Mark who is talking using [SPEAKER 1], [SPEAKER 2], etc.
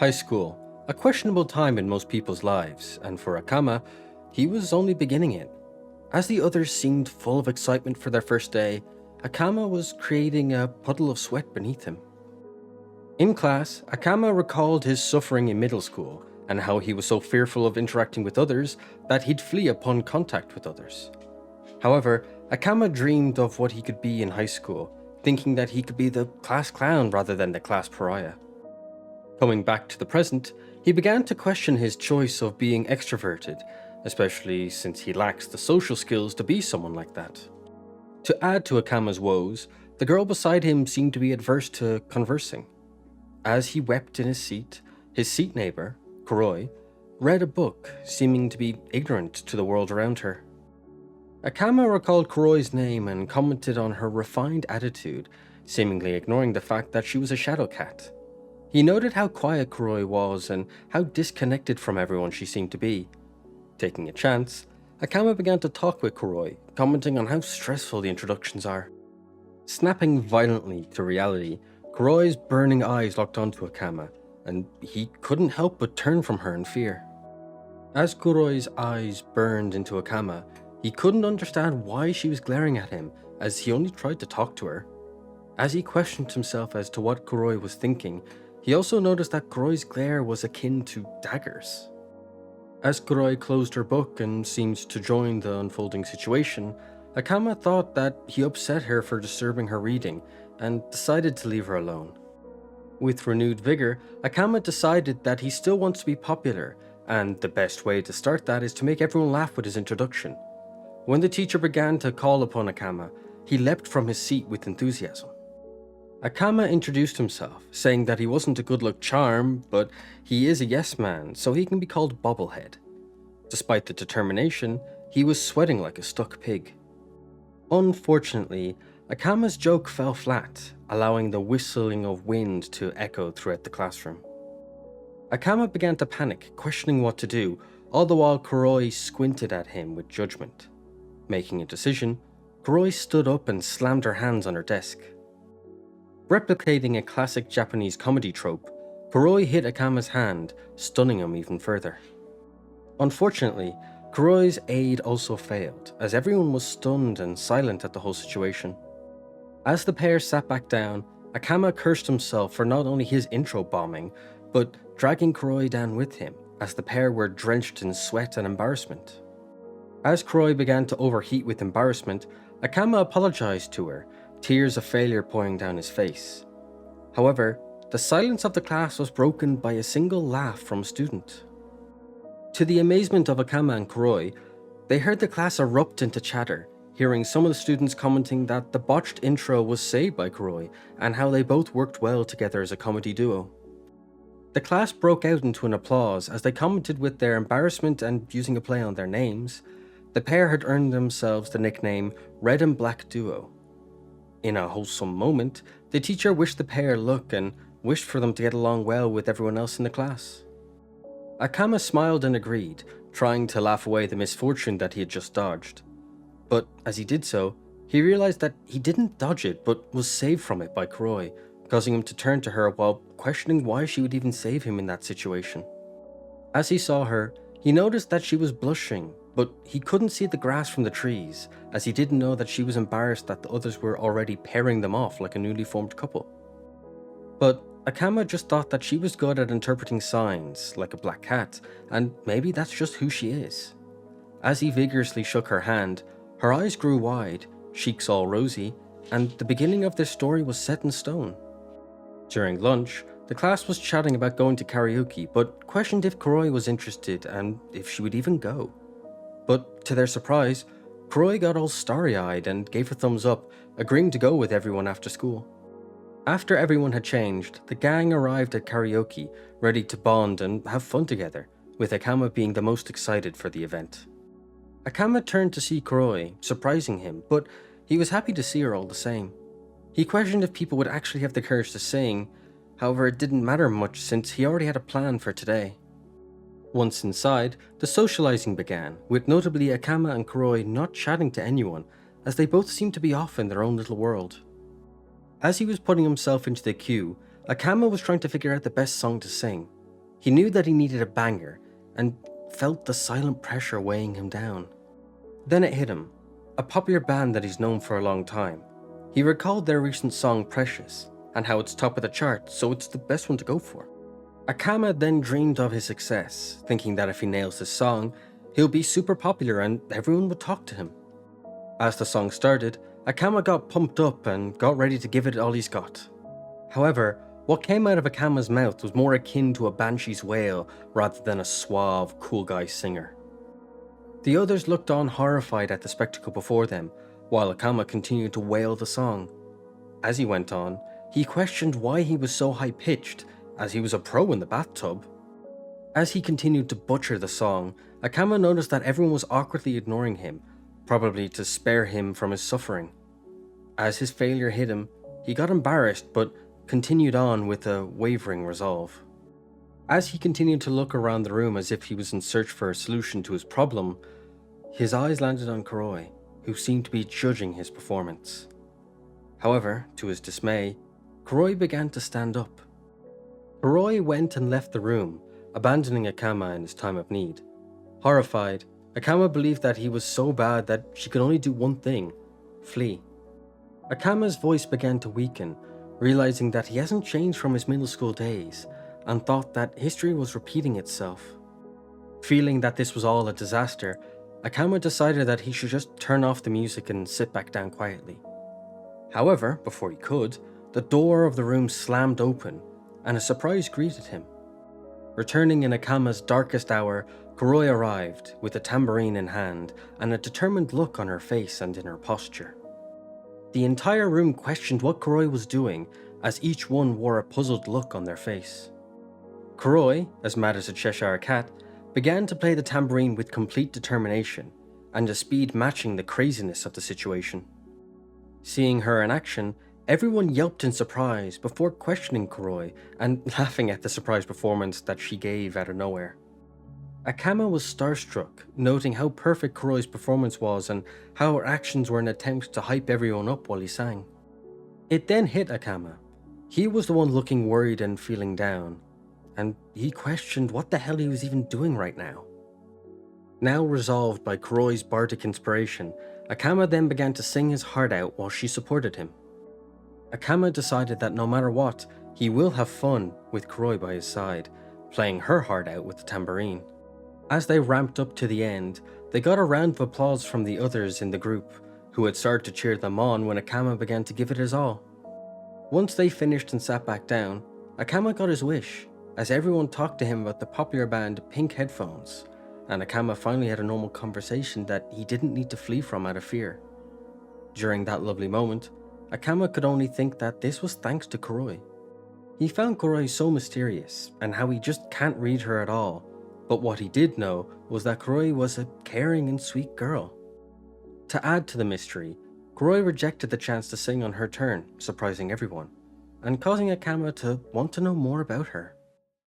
[SPEAKER 1] High school, a questionable time in most people's lives, and for Akama, he was only beginning it. As the others seemed full of excitement for their first day, Akama was creating a puddle of sweat beneath him. In class, Akama recalled his suffering in middle school and how he was so fearful of interacting with others that he'd flee upon contact with others. However, Akama dreamed of what he could be in high school, thinking that he could be the class clown rather than the class pariah. Coming back to the present, he began to question his choice of being extroverted, especially since he lacks the social skills to be someone like that. To add to Akama's woes, the girl beside him seemed to be adverse to conversing. As he wept in his seat neighbour, Kuroi, read a book, seeming to be ignorant to the world around her. Akama recalled Kuroi's name and commented on her refined attitude, seemingly ignoring the fact that she was a shadow cat. He noted how quiet Kuroi was and how disconnected from everyone she seemed to be. Taking a chance, Akama began to talk with Kuroi, commenting on how stressful the introductions are. Snapping violently to reality, Kuroi's burning eyes locked onto Akama, and he couldn't help but turn from her in fear. As Kuroi's eyes burned into Akama, he couldn't understand why she was glaring at him, as he only tried to talk to her. As he questioned himself as to what Kuroi was thinking, he also noticed that Kuroi's glare was akin to daggers. As Kuroi closed her book and seemed to join the unfolding situation, Akama thought that he upset her for disturbing her reading and decided to leave her alone. With renewed vigor, Akama decided that he still wants to be popular, and the best way to start that is to make everyone laugh with his introduction. When the teacher began to call upon Akama, he leapt from his seat with enthusiasm. Akama introduced himself, saying that he wasn't a good-luck charm, but he is a yes-man, so he can be called Bobblehead. Despite the determination, he was sweating like a stuck pig. Unfortunately, Akama's joke fell flat, allowing the whistling of wind to echo throughout the classroom. Akama began to panic, questioning what to do, all the while Kuroi squinted at him with judgment. Making a decision, Kuroi stood up and slammed her hands on her desk. Replicating a classic Japanese comedy trope, Kuroi hit Akama's hand, stunning him even further. Unfortunately, Kuroi's aid also failed, as everyone was stunned and silent at the whole situation. As the pair sat back down, Akama cursed himself for not only his intro bombing, but dragging Kuroi down with him, as the pair were drenched in sweat and embarrassment. As Kuroi began to overheat with embarrassment, Akama apologized to her, tears of failure pouring down his face. However, the silence of the class was broken by a single laugh from a student. To the amazement of Akama and Kuroi, they heard the class erupt into chatter, hearing some of the students commenting that the botched intro was saved by Kuroi and how they both worked well together as a comedy duo. The class broke out into an applause as they commented with their embarrassment and using a play on their names. The pair had earned themselves the nickname Red and Black Duo. In a wholesome moment, the teacher wished the pair luck and wished for them to get along well with everyone else in the class. Akama smiled and agreed, trying to laugh away the misfortune that he had just dodged. But as he did so, he realized that he didn't dodge it but was saved from it by Kuroi, causing him to turn to her while questioning why she would even save him in that situation. As he saw her, he noticed that she was blushing, but he couldn't see the grass from the trees, as he didn't know that she was embarrassed that the others were already pairing them off like a newly formed couple. But Akama just thought that she was good at interpreting signs, like a black cat, and maybe that's just who she is. As he vigorously shook her hand, her eyes grew wide, cheeks all rosy, and the beginning of their story was set in stone. During lunch, the class was chatting about going to karaoke, but questioned if Kuroi was interested and if she would even go. But to their surprise, Kuroi got all starry-eyed and gave a thumbs up, agreeing to go with everyone after school. After everyone had changed, the gang arrived at karaoke, ready to bond and have fun together, with Akama being the most excited for the event. Akama turned to see Kuroi, surprising him, but he was happy to see her all the same. He questioned if people would actually have the courage to sing, however it didn't matter much since he already had a plan for today. Once inside, the socializing began, with notably Akama and Kuroi not chatting to anyone, as they both seemed to be off in their own little world. As he was putting himself into the queue, Akama was trying to figure out the best song to sing. He knew that he needed a banger and felt the silent pressure weighing him down. Then it hit him, a popular band that he's known for a long time. He recalled their recent song Precious, and how it's top of the chart, so it's the best one to go for. Akama then dreamed of his success, thinking that if he nails this song, he'll be super popular and everyone would talk to him. As the song started, Akama got pumped up and got ready to give it all he's got. However, what came out of Akama's mouth was more akin to a banshee's wail rather than a suave, cool guy singer. The others looked on horrified at the spectacle before them, while Akama continued to wail the song. As he went on, he questioned why he was so high-pitched, as he was a pro in the bathtub. As he continued to butcher the song, Akama noticed that everyone was awkwardly ignoring him, probably to spare him from his suffering. As his failure hit him, he got embarrassed but continued on with a wavering resolve. As he continued to look around the room as if he was in search for a solution to his problem, his eyes landed on Kuroi, who seemed to be judging his performance. However, to his dismay, Kuroi began to stand up. Kuroi went and left the room, abandoning Akama in his time of need. Horrified, Akama believed that he was so bad that she could only do one thing: flee. Akama's voice began to weaken, realizing that he hasn't changed from his middle school days, and thought that history was repeating itself. Feeling that this was all a disaster, Akama decided that he should just turn off the music and sit back down quietly. However, before he could, the door of the room slammed open, and a surprise greeted him. Returning in Akama's darkest hour, Kuroi arrived, with a tambourine in hand, and a determined look on her face and in her posture. The entire room questioned what Kuroi was doing, as each one wore a puzzled look on their face. Kuroi, as mad as a Cheshire cat, began to play the tambourine with complete determination, and a speed matching the craziness of the situation. Seeing her in action, everyone yelped in surprise before questioning Kuroi and laughing at the surprise performance that she gave out of nowhere. Akama was starstruck, noting how perfect Kuroi's performance was and how her actions were an attempt to hype everyone up while he sang. It then hit Akama. He was the one looking worried and feeling down, and he questioned what the hell he was even doing right now. Now resolved by Kuroi's bardic inspiration, Akama then began to sing his heart out while she supported him. Akama decided that no matter what, he will have fun with Kuroi by his side, playing her heart out with the tambourine. As they ramped up to the end, they got a round of applause from the others in the group, who had started to cheer them on when Akama began to give it his all. Once they finished and sat back down, Akama got his wish, as everyone talked to him about the popular band Pink Headphones, and Akama finally had a normal conversation that he didn't need to flee from out of fear. During that lovely moment, Akama could only think that this was thanks to Kuroi. He found Kuroi so mysterious, and how he just can't read her at all, but what he did know was that Kuroi was a caring and sweet girl. To add to the mystery, Kuroi rejected the chance to sing on her turn, surprising everyone, and causing Akama to want to know more about her.